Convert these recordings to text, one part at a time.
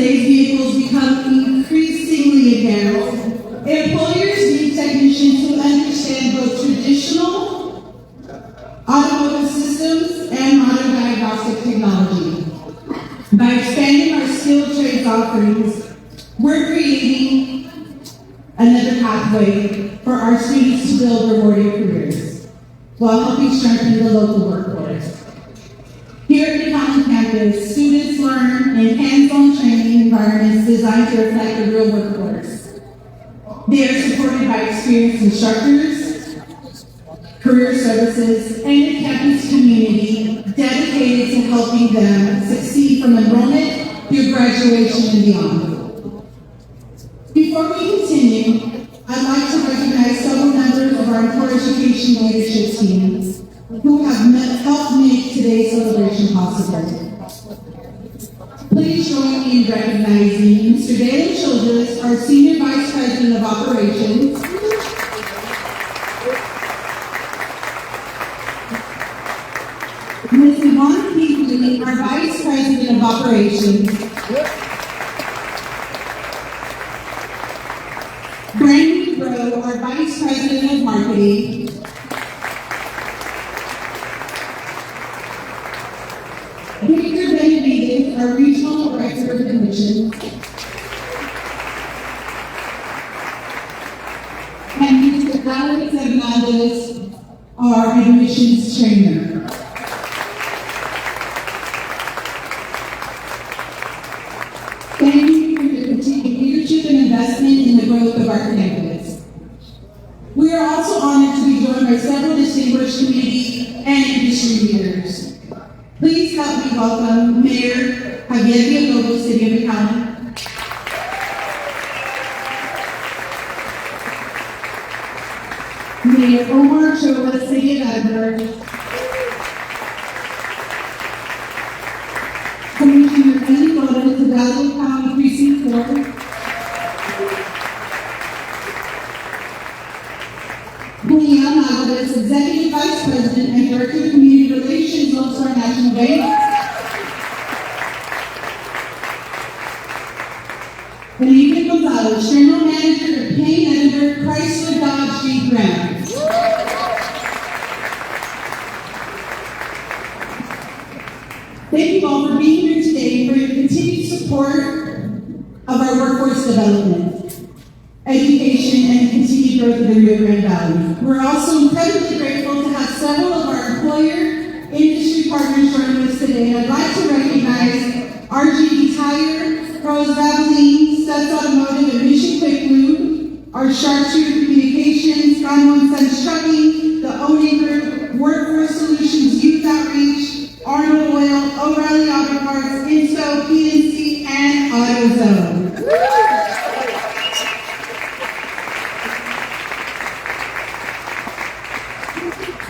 today's vehicles become increasingly advanced, employers need technicians who understand both traditional automotive systems and modern diagnostic technology. By expanding our skilled trades offerings, we're creating another pathway for our students to build rewarding careers while helping strengthen the local workforce. Here at McAllen campus, students learn in hands-on training environments designed to reflect the real workforce. They are supported by experienced instructors, career services, and a campus community dedicated to helping them succeed from enrollment through graduation and beyond. Before we continue, I'd like to recognize several members of our employer education leadership team who have helped make today's celebration possible. Please join me in recognizing Mr. Dale Childress, our Senior Vice President of Operations, Ms. Yvonne Keegley, our Vice President of Operations, Brandon Rowe, our Vice President of Marketing, Victor Benavides, our Regional Director of Admissions, and Mr. Alex Hernandez, our Admissions Trainer. Thank you for your continued leadership and investment in the growth of our campus. We are also honored to be joined by several distinguished community and industry leaders. Please help me welcome Mayor Javier Villalobos, City of McAllen, Mayor Omar Ochoa, City of Edinburgh, Commissioner Andy Flores, Hidalgo County Precinct 4, Julian Alvarez, Executive Vice President and Director of Community Relations, Lone Star National Bank, and Eva Gonzalez, General Manager of Payne Edinburgh Chrysler Dodge Jeep Ram. Thank you all for being here today, for your continued support of our workforce development, education, and the continued growth of the Rio Grande Valley. We're also incredibly grateful to have several of our employer industry partners joining us today. And I'd like to recognize RGB Tire, Pros Valvoline, Studs Automotive, and Mission Quick Lube, our Sharpshooter Communications, Gone One Sons Trucking, the Owning Group, Workforce Solutions Youth Outreach, Arnold Oil, O'Reilly Auto Parts, Insto, PNC, and AutoZone.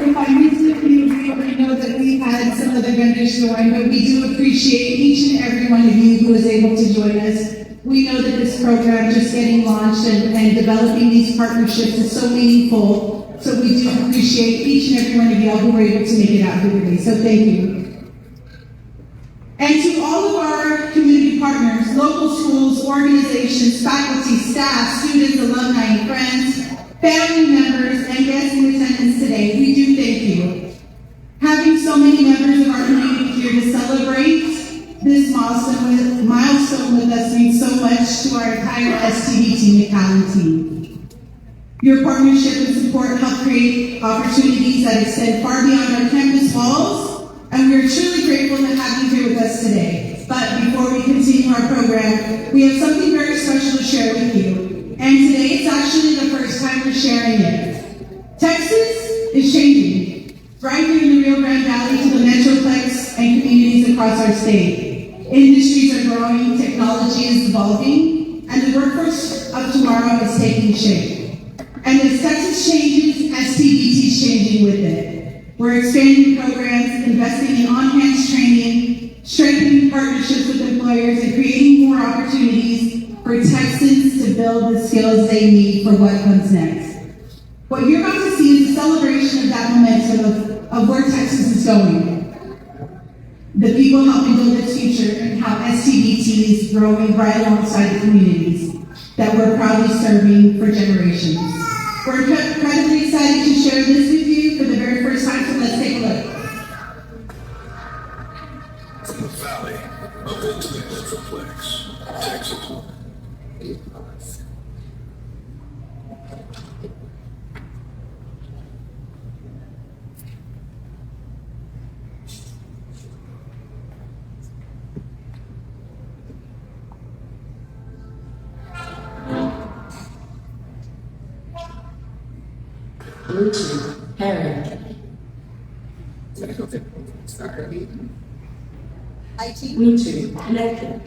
If I missed a few, we already know that we had some other vendors join, but we do appreciate each and every one of you who was able to join us. We know that this program just getting launched and developing these partnerships is so meaningful, so we do appreciate each and every one of y'all who were able to make it out here today, so thank you. And to all of our community partners, local schools, organizations, faculty, staff, students, alumni, and friends, family members, and guests in attendance today, we do thank you. Having so many members of our community here to celebrate this milestone with us means so much to our entire STVT McAllen team. Your partnership and support help create opportunities that extend far beyond our campus walls, and we are truly grateful to have you here with us today. But before we continue our program, we have something very special to share with you. And today it's actually the first time we're sharing it. Texas is changing. Right here in the Rio Grande Valley to the Metroplex and communities across our state. Industries are growing, technology is evolving, and the workforce of tomorrow is taking shape. And as Texas changes, STVT is changing with it. We're expanding programs, investing in on-campus training, strengthening partnerships with employers, and creating more opportunities for Texans to build the skills they need for what comes next. What you're about to see is a celebration of that momentum of where Texas is going. the people helping build its future, and how STVT is growing right alongside the communities that we're proudly serving for generations. We're incredibly excited to share this with you for the very first time, so let's take a look. From the valley of the Metroplex, Texas. Bluetooth pairing. Sorry. Bluetooth connected.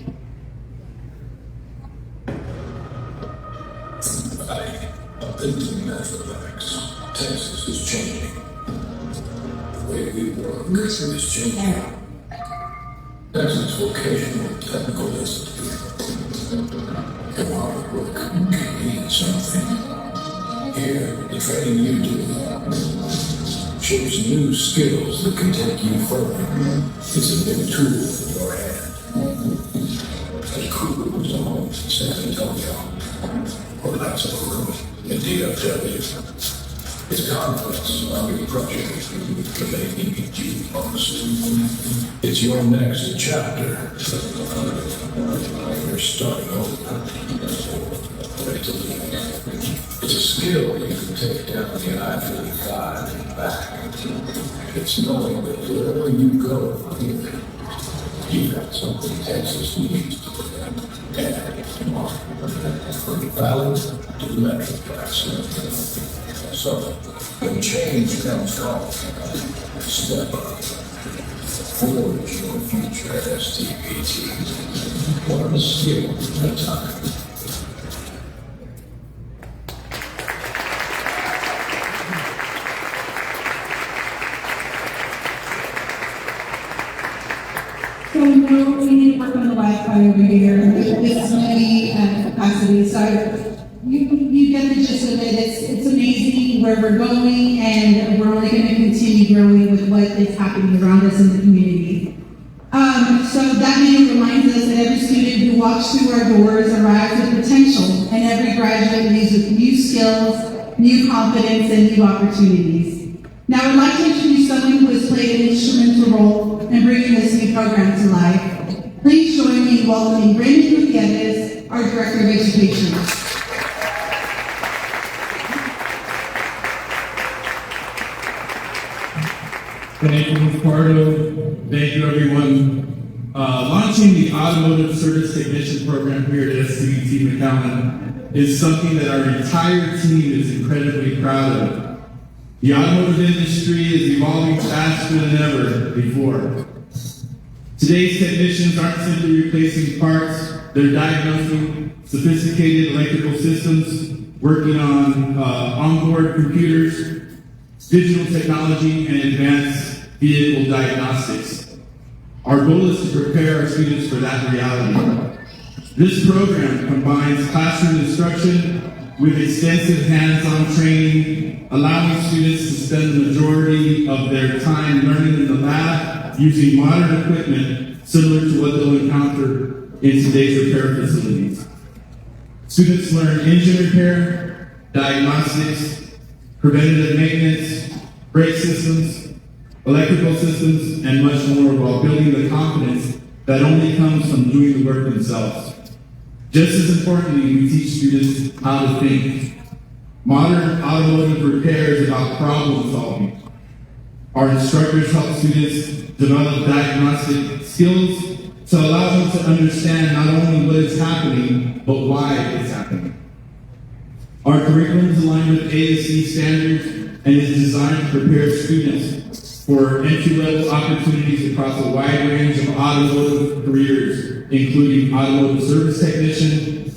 Valley of the Metroplex, Texas is changing. The way we work is changing. Texas Vocational Technical Institute. And hard work can mean something. Here, the training you do shows new skills that can take you further. It's a big tool in your hand. As cool as the homes in San Antonio, or Lasso in DFW. It's confidence under pressure that they need you most. It's your next chapter. You're starting over. Ready to leave. It's a skill you can take down the I-35 and back. It's knowing that wherever you go from here, you got something Texas needs to put in. And tomorrow, from the valley to the Metroplex. So, when change comes home, step up. Forge your future at STVT. One skill at a time. So we need to work on the Wi-Fi over here. This is going to be capacity. So you get the gist of it. It's amazing where we're going, and we're only going to continue growing with what is happening around us in the community. So that meeting reminds us that every student who walks through our doors arrives with potential, and every graduate leaves with new skills, new confidence, and new opportunities. Now I'd like to introduce someone who has played an instrumental role in bringing this new program to life. Please join me in welcoming Brandon Gutierrez, our Director of Education. Thank you, Ms. Pardo. Thank you, everyone. Launching the Automotive Service Technician program here at STVT McAllen is something that our entire team is incredibly proud of. The automotive industry is evolving faster than ever before. Today's technicians aren't simply replacing parts, they're diagnosing sophisticated electrical systems, working on onboard computers, digital technology, and advanced vehicle diagnostics. Our goal is to prepare our students for that reality. This program combines classroom instruction with extensive hands-on training, allowing students to spend the majority of their time learning in the lab using modern equipment similar to what they'll encounter in today's repair facilities. Students learn engine repair, diagnostics, preventative maintenance, brake systems, electrical systems, and much more while building the confidence that only comes from doing the work themselves. Just as importantly, we teach students how to think. Modern automotive repair is about problem solving. Our instructors help students develop diagnostic skills to allow them to understand not only what is happening, but why it's happening. Our curriculum is aligned with ASC standards and is designed to prepare students for entry-level opportunities across a wide range of automotive careers, including Automotive Service Technician,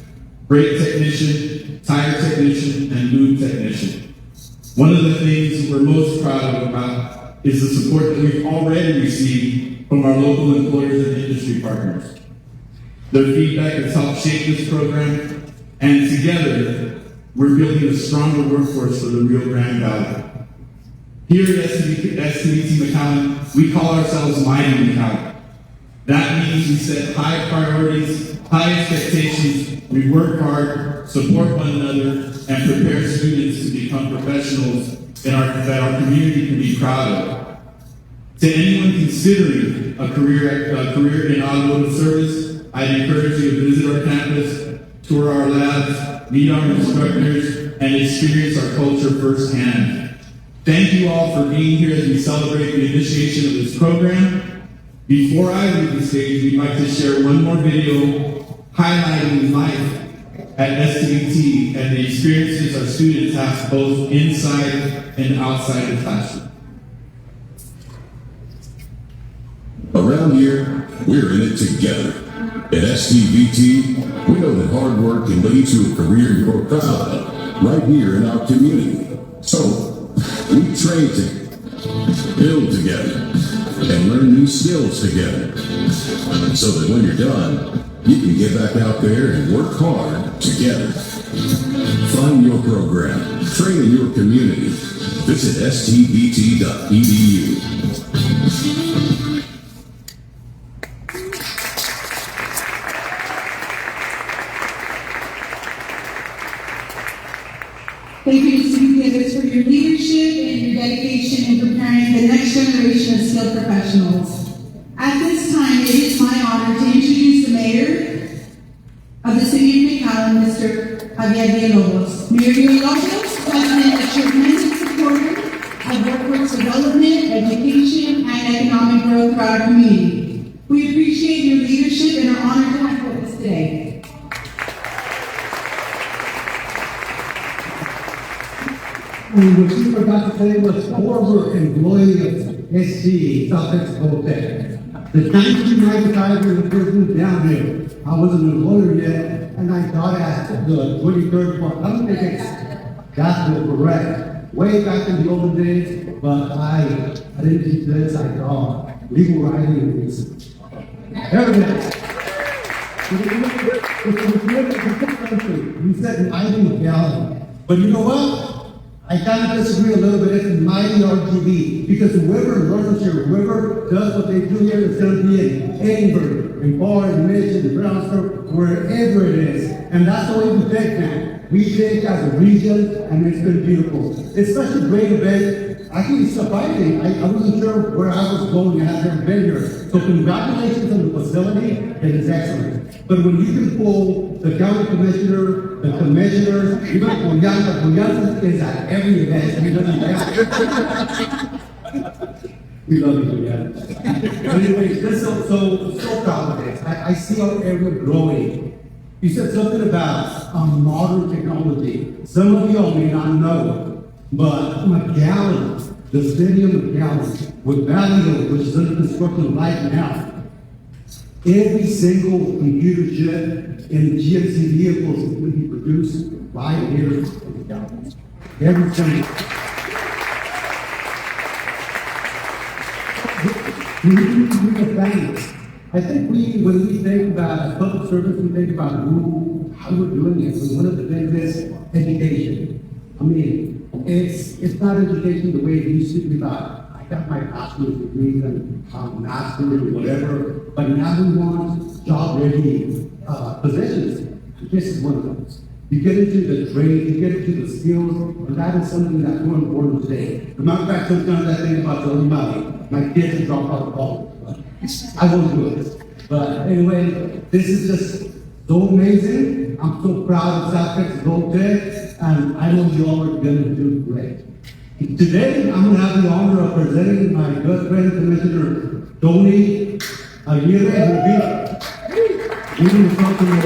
Brake Technician, Tire Technician, and Lube Technician. One of the things we're most proud about is the support that we've already received from our local employers and industry partners. Their feedback has helped shape this program, and together, we're building a stronger workforce for the Rio Grande Valley. Here at STVT McAllen, we call ourselves Mighty McAllen. That means we set high priorities, high expectations, we work hard, support one another, and prepare students to become professionals that our community can be proud of. To anyone considering a career in automotive service, I'd encourage you to visit our campus, tour our labs, meet our instructors, and experience our culture firsthand. Thank you all for being here as we celebrate the initiation of this program. Before I leave the stage, we'd like to share one more video highlighting life at STVT and the experiences our students have both inside and outside the classroom. Around here, we're in it together. At STVT, we know that hard work can lead to a career you're proud of, right here in our community. So, we train together, build together, and learn new skills together. So that when you're done, you can get back out there and work hard together. Find your program, train in your community. Visit stvt.edu. Thank you, STVTers, for your leadership and your dedication in preparing the next generation of skilled professionals. At this time, it is my honor to introduce the Mayor of the City of McAllen, Mr. Javier Villalobos. Mayor Villalobos has been a tremendous supporter of workforce development, education, and economic growth throughout our community. We appreciate your leadership and are honored to have with us today. And what you forgot to say was former employee of SG, South Texas Tech. The 1995 when the first moved down here, I wasn't an employer yet, and I got at the 23rd part. I don't think that's correct. Way back in the olden days, but I didn't teach this. I taught legal writing and research. Everything. You said Ivy McAllen, but you know what? I kind of disagree a little bit. It's mighty RGB because whoever learns here, whoever does what they do here is going to be in Edinburgh, in Bar, in Mission, in Brownsville, wherever it is. And that's the way we think now. We think as a region, and it's been beautiful. It's such a great event. Actually, it's surprising. I wasn't sure where I was going, and I've never been here. So congratulations on the facility. It is excellent. But when you can pull the county commissioner, the commissioners, even Juliana is at every event. And he doesn't we love you, Juliana. But anyways, this is so proud of this. I see our area growing. You said something about modern technology. Some of y'all may not know, but McAllen, the city of McAllen, with Valley, which is under construction right now, every single computer chip in GMC vehicles will be produced right here in McAllen. Every single. We need to do the things. I think when we think about public service, we think about how we're doing it. So one of the things is education. I mean, it's not education the way it used to be about, I got my bachelor's degree and master's and whatever, but now we want job-ready positions. This is one of those. You get into the trade, you get into the skills, and that is something that's more important today. As a matter of fact, sometimes I think about telling my kids to drop out of college. I won't do it. But anyway, this is just so amazing. I'm so proud of South Texas Gold Tech, and I know you all are going to do great. Today, I'm going to have the honor of presenting my good friend, Commissioner Tony Aguirre, who will be leading the company.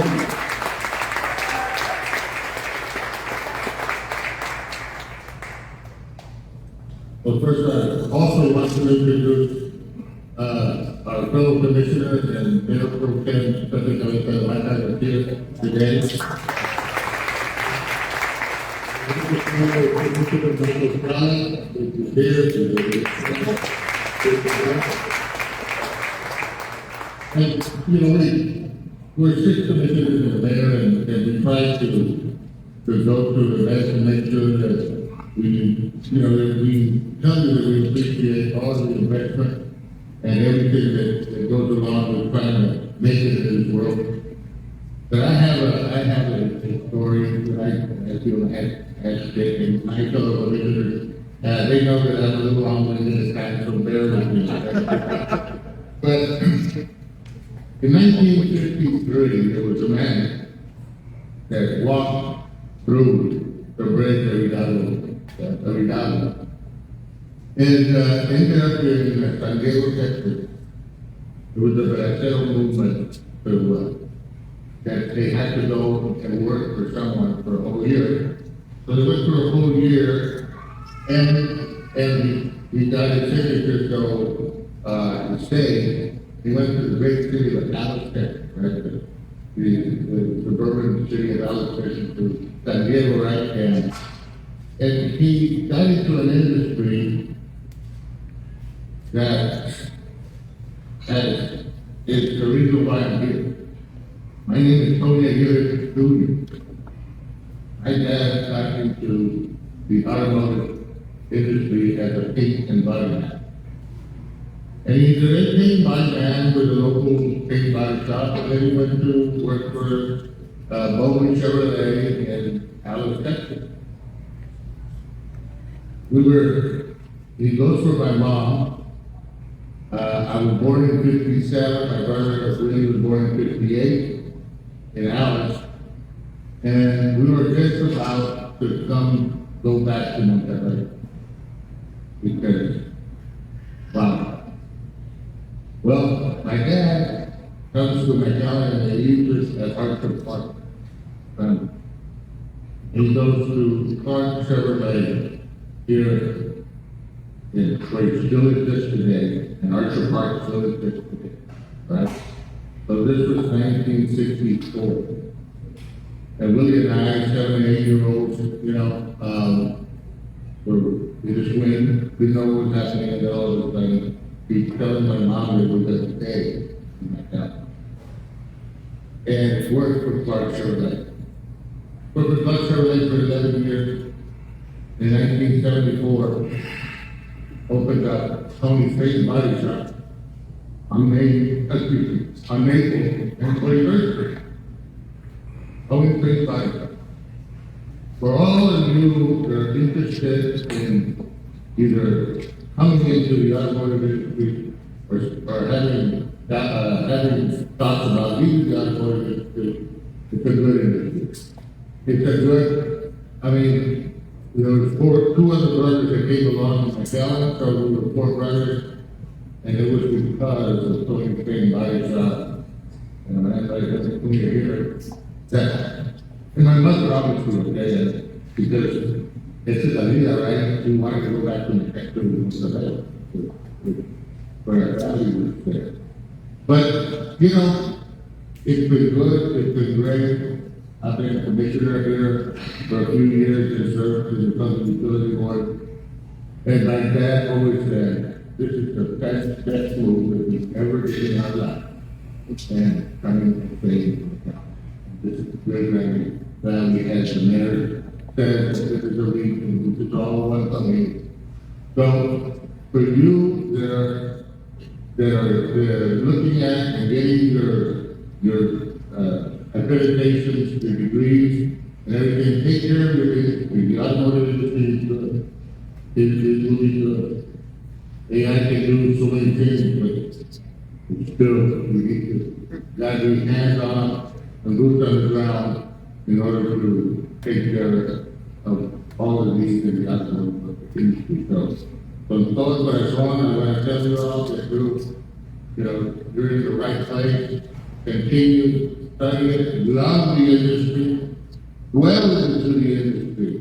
Well, first, I also want to introduce our fellow commissioners and Mayor Pro Tem, President Lifetime here today. And, you know, we're six commissioners in the mayor, and we try to go through the best and make sure that we tell you that we appreciate all the investment and everything that goes along with trying to make it in this world. But I have a story that I feel has fit, and my fellow visitors, they know that I'm a little long-winded at times, so bear with me. But in 1953, there was a man that walked through the bridge of Hidalgo, and ended up in San Diego, Texas. It was a Vocational movement that they had to go and work for someone for a whole year. So they went for a whole year, and he got his signature to stay. He went to the great city of Dallas, Texas, right? The suburban city of Dallas, Texas, to San Diego, right? And he got into an industry that is the reason why I'm here. My name is Tony Aguirre Jr. My dad got into the automotive industry as a paint and body man. And he's a paint body man with a local paint body shop, and then he went to work for Bowman Chevrolet in Dallas, Texas. He goes for my mom. I was born in 57, my brother Willie was born in 58 in Alice, and we were just about to go back to Monterrey because, wow. Well, my dad comes to McAllen and they use this at Archer Park. He goes to Clark Chevrolet here where it still exists today, and Archer Park still exists today, right? So this was 1964. And Willie and I, 7 and 8 year olds, we just went, we know what was happening and all of a sudden, he's telling my mom that we're going to stay in my town. And worked for Clark Chevrolet. Worked for Clark Chevrolet for 11 years. In 1974, opened up Tony's Paint Body Shop on Maple and 21st Street. Tony's Paint Body Shop. For all of you that are interested in either coming into the automotive industry or having thoughts about leaving the automotive industry, it's a good industry. It's a good, there were two other brothers that came along in McAllen, so we were 4 brothers, and it was because of Tony's Paint Body Shop. And when I said, "Come here," that, and my mother obviously was there because it's a vida, right? She wanted to go back to Monterrey, where our family was there. But it's been good. It's been great. I've been commissioner here for a few years and served in the Public Utility Board. And my dad always said, this is the best move that we've ever did in our life. And coming and playing the town. This is the great family has the mayor says that this is a region, which is all one family. So for you that are looking at and getting your accreditations, your degrees, and everything, take care of your industry. The automotive industry is good. It will be good. AI can do so many things, but still, we need to be hands-on and boots on the ground in order to take care of all the needs in the automotive industry. So con todo el corazón, I'm going to tell you all that you're in the right place. Continue studying, love the industry, dwell into the industry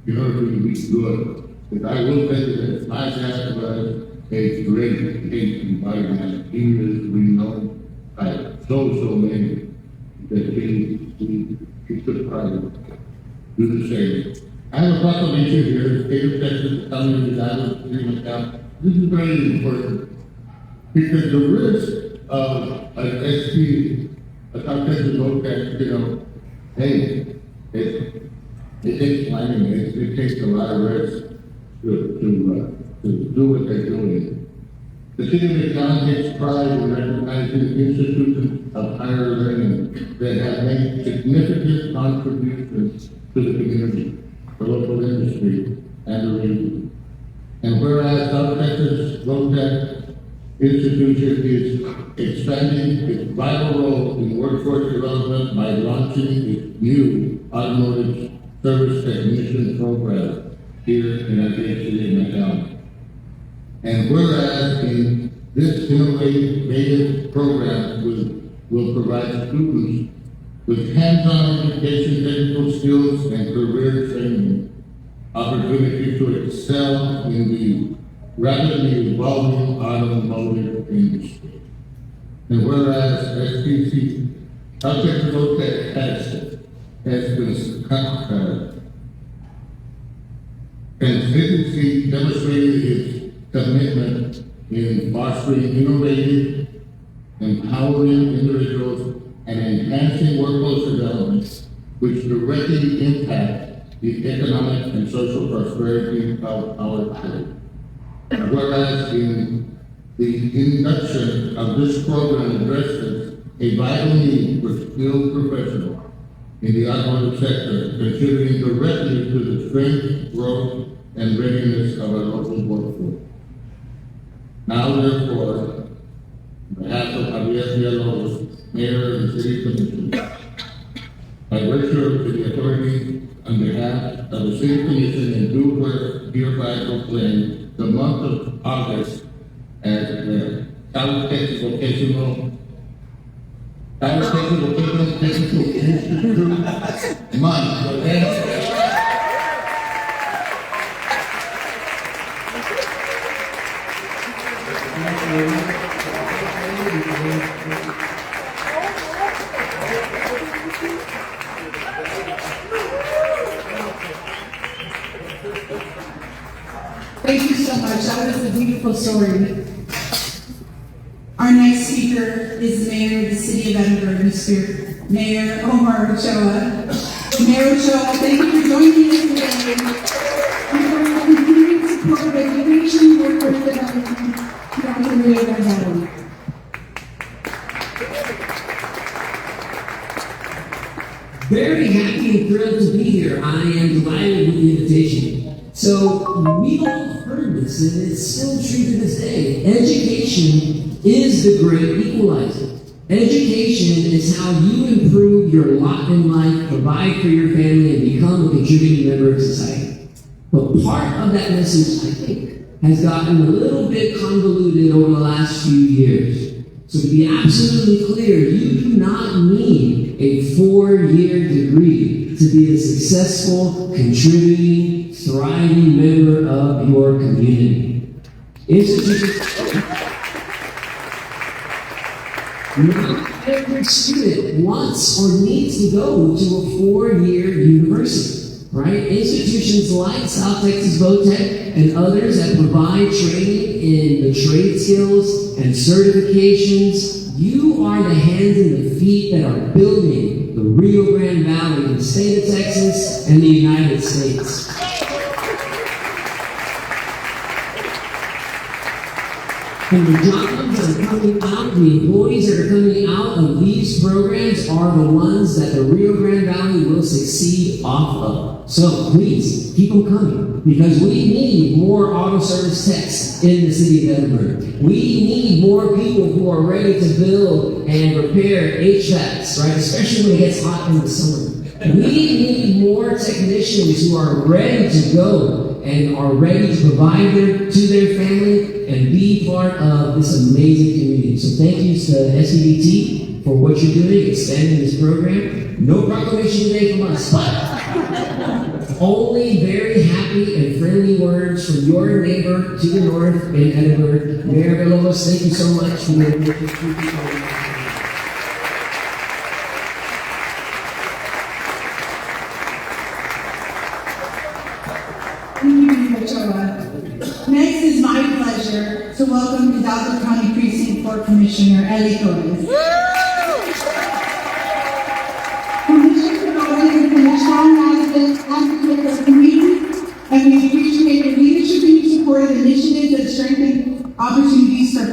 in order to be good. Because I will tell you that my dad was a great paint and body man. He is renowned by so many that he took pride in. Do the same. I have a proclamation here, the state of Texas, telling you that I was dreaming about. This is very important because the risk of an SP, a top Texas road tax, hey, it takes planning, it takes a lot of risk to do what they're doing. The city of McAllen takes pride in recognizing institutions of higher learning that have made significant contributions to the community, the local industry, and the region. And whereas South Texas Vocational Institution is expanding its vital role in workforce development by launching its new Automotive Service Technician program here in our great city of McAllen. And whereas in this innovative program will provide students with hands-on education, technical skills, and career training, opportunities to excel in the rapidly evolving automotive industry. And whereas STVT, South Texas Vocational has consistently demonstrated its commitment in fostering innovative, empowering individuals, and enhancing workforce development, which directly impact the economic and social prosperity of our state. Whereas in the induction of this program addresses a vital need for skilled professionals in the automotive sector, contributing directly to the strength, growth, and readiness of our local workforce. Now, therefore, on behalf of Javier Villalobos, Mayor of the City Commission, by virtue of the authority on behalf of the City Commission and do hereby proclaim the month of August as the South Texas Vocational Technical Institute Month. Thank you so much. That was a beautiful story. Our next speaker is the Mayor of the City of Edinburgh, Mr. Mayor Omar Ochoa. Mayor Ochoa, thank you for joining us today. And for your continued support of education, workforce development throughout the Rio Grande Valley. Very happy and thrilled to be here. I am delighted with the invitation. So, we've all heard this, and it's still true to this day. Education is the great equalizer. Education is how you improve your lot in life, provide for your family, and become a contributing member of society. But part of that message, I think, has gotten a little bit convoluted over the last few years. So to be absolutely clear, you do not need a 4-year degree to be a successful, contributing, thriving member of your community. Not every student wants or needs to go to a 4-year university, right? Institutions like South Texas Votech and others that provide training in the trade skills and certifications, you are the hands and the feet that are building the Rio Grande Valley, the state of Texas, and the United States. And the jobs that are coming out, the employees that are coming out of these programs are the ones that the Rio Grande Valley will succeed off of. So please, keep them coming, because we need more auto service techs in the city of Edinburgh. We need more people who are ready to build and repair HVACs, right? Especially when it gets hot in the summer. We need more technicians who are ready to go and are ready to provide to their family and be part of this amazing community. So thank you to STVT for what you're doing, expanding this program. No proclamation today from us, but only very happy and friendly words from your neighbor to the north in Edinburgh. Mayor Villalobos, thank you so much for your Next, it's my pleasure to welcome Hidalgo County Precinct 4 Commissioner Eli Torres. Commissioner Torres has been a strong advocate of the community, and we appreciate your leadership and your support of initiatives that strengthen opportunities for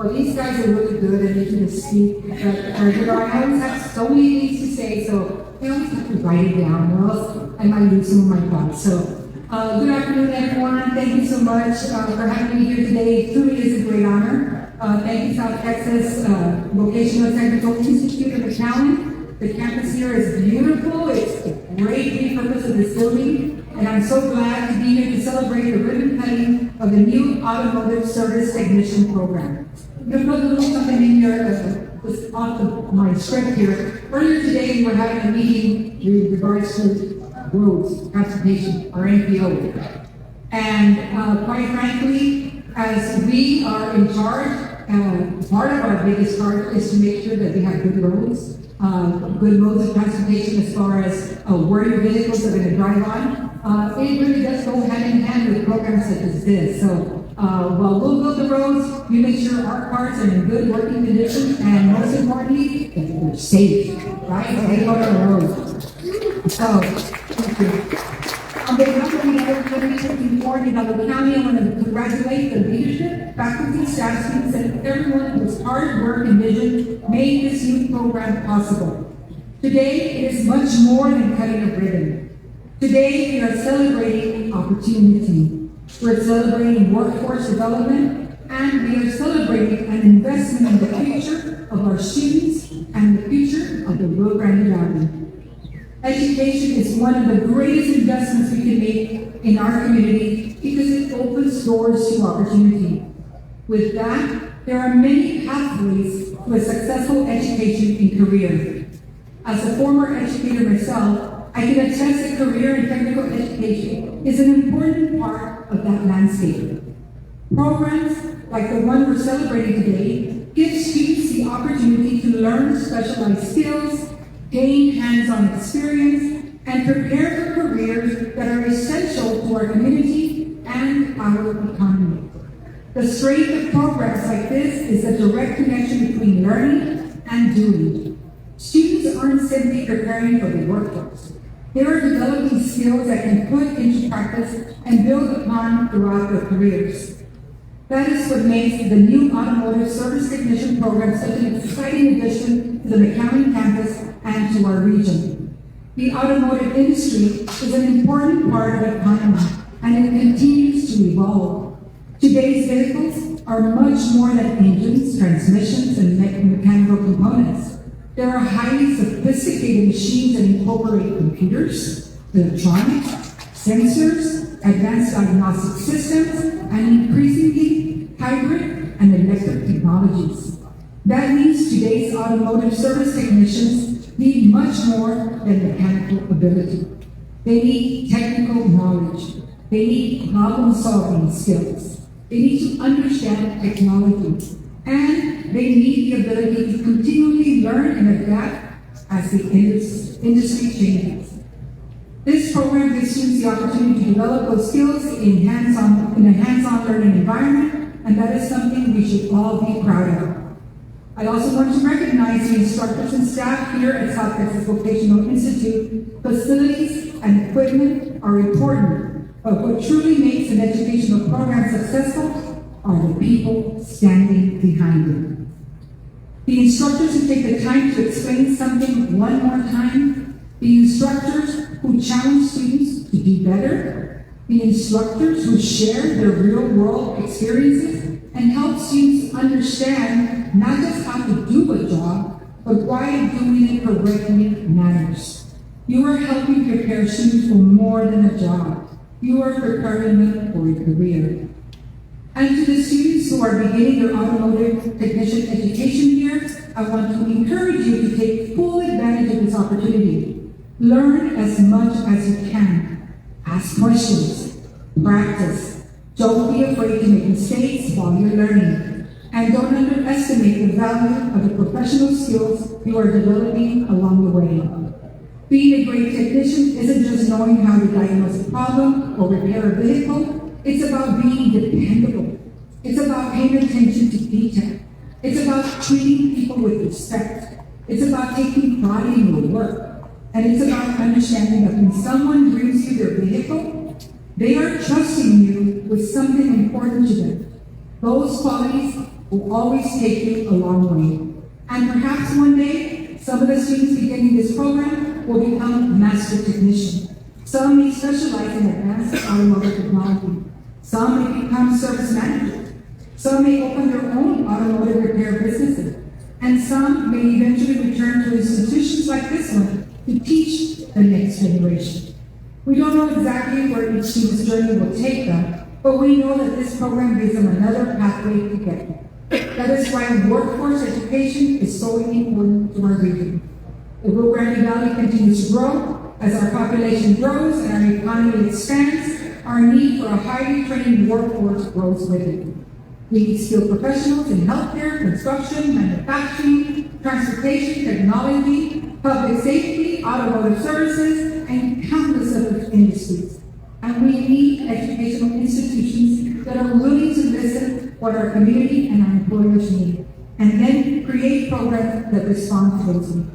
Well, these guys are really good at making us speak, but, I always have so many things to say, so I always have to write it down, or else I might lose some of my thoughts. So, good afternoon, everyone. Thank you so much for having me here today. It truly is a great honor. Thank you, South Texas Vocational Technical Institute of McAllen. The campus here is beautiful. It's a great repurpose of this building, and I'm so glad to be here to celebrate the ribbon cutting of the new Automotive Service Technician program. I'm going to put a little something in here just off of my script here. Earlier today, we were having a meeting in regards to roads, transportation, or NPO. And quite frankly, as we are in charge, part of our biggest part is to make sure that we have good roads, good modes of transportation as far as where your vehicles are going to drive on. It really does go hand in hand with programs such as this. So while we'll build the roads, we make sure our cars are in good working condition, and most importantly, that they're safe, right? They go on the road. So, thank you. On behalf of the other committees in Hidalgo County, I want to congratulate the leadership, faculty, staff, students, and everyone whose hard work and vision made this youth program possible. Today, it is much more than cutting a ribbon. Today, we are celebrating opportunity. We're celebrating workforce development, and we are celebrating an investment in the future of our students and the future of the Rio Grande Valley. Education is one of the greatest investments we can make in our community because it opens doors to opportunity. With that, there are many pathways to a successful education and career. As a former educator myself, I can attest that career and technical education is an important part of that landscape. Programs like the one we're celebrating today give students the opportunity to learn specialized skills, gain hands-on experience, and prepare for careers that are essential to our community and our economy. The strength of programs like this is a direct connection between learning and doing. Students aren't simply preparing for the workforce. They are developing skills that can put into practice and build upon throughout their careers. That is what makes the new Automotive Service Technician program such an exciting addition to the McAllen campus and to our region. The automotive industry is an important part of the economy, and it continues to evolve. Today's vehicles are much more than engines, transmissions, and mechanical components. There are highly sophisticated machines that incorporate computers, electronics, sensors, advanced diagnostic systems, and increasingly hybrid and electric technologies. That means today's automotive service technicians need much more than mechanical ability. They need technical knowledge. They need problem-solving skills. They need to understand technology. And they need the ability to continually learn and adapt as the industry changes. This program gives students the opportunity to develop those skills in a hands-on learning environment, and that is something we should all be proud of. I also want to recognize the instructors and staff here at South Texas Vocational Institute. Facilities and equipment are important, but what truly makes an educational program successful are the people standing behind it. The instructors who take the time to explain something one more time, the instructors who challenge students to do better, the instructors who share their real-world experiences and help students understand not just how to do a job, but why doing it correctly matters. You are helping prepare students for more than a job. You are preparing them for a career. And to the students who are beginning their automotive technician education here, I want to encourage you to take full advantage of this opportunity. Learn as much as you can. Ask questions. Practice. Don't be afraid to make mistakes while you're learning. And don't underestimate the value of the professional skills you are developing along the way. Being a great technician isn't just knowing how to diagnose a problem or repair a vehicle. It's about being dependable. It's about paying attention to detail. It's about treating people with respect. It's about taking pride in your work. And it's about understanding that when someone brings you their vehicle, they are trusting you with something important to them. Those qualities will always take you a long way. And perhaps one day, some of the students beginning this program will become master technician. Some may specialize in advanced automotive technology. Some may become service managers. Some may open their own automotive repair businesses. And some may eventually return to institutions like this one to teach the next generation. We don't know exactly where each student's journey will take them, but we know that this program gives them another pathway to get there. That is why workforce education is so important to our region. The Rio Grande Valley continues to grow. As our population grows and our economy expands, our need for a highly trained workforce grows with it. We need skilled professionals in healthcare, construction, manufacturing, transportation, technology, public safety, automotive services, and countless other industries. And we need educational institutions that are willing to listen what our community and our employers need, and then create programs that respond to those needs.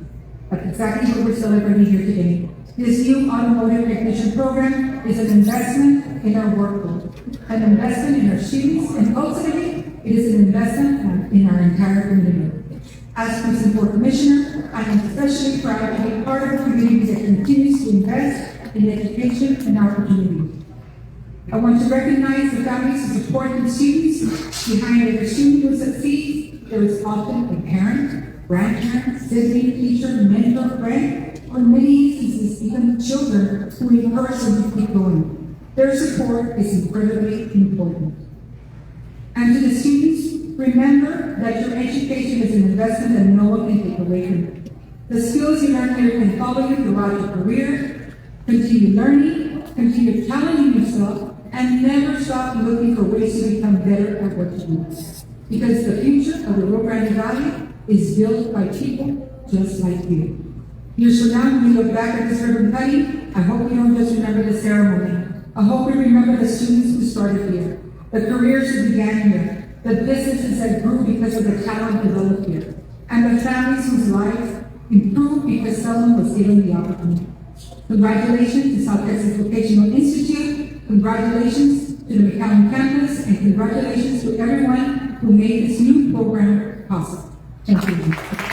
That's exactly what we're celebrating here today. This new automotive technician program is an investment in our workforce, an investment in our students, and ultimately, it is an investment in our entire community. As Precinct 4 Commissioner, I am especially proud to be part of a community that continues to invest in education and opportunity. I want to recognize the families who support the students. Behind every student who succeeds, there is often a parent, grandparent, sibling, teacher, mentor, friend, or in many instances, even children who encourage them to keep going. Their support is incredibly important. And to the students, remember that your education is an investment that no one can take away from you. The skills you learn here can follow you throughout your career. Continue learning, continue challenging yourself, and never stop looking for ways to become better at what you do. Because the future of the Rio Grande Valley is built by people just like you. Years from now, when we look back at this ribbon cutting, I hope we don't just remember the ceremony. I hope we remember the students who started here, the careers who began here, the businesses that grew because of the talent developed here, and the families whose lives improved because someone was given the opportunity. Congratulations to South Texas Vocational Institute, congratulations to the McAllen campus, and congratulations to everyone who made this new program possible. Thank you.